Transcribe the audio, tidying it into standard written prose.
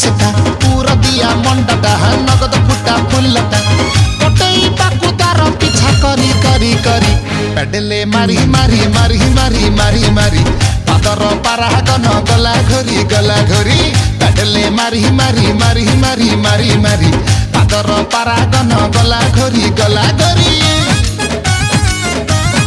सेटा पूरा दिया मंडटा नगद फुटा फुलटा कटई पाकु तार पीछा करी करी करी पेडले मारी मारी मारी मारी मारी मारी पादर पारागन गला घोरी पेडले मारी मारी मारी मारी मारी मारी पादर पारागन गला घोरी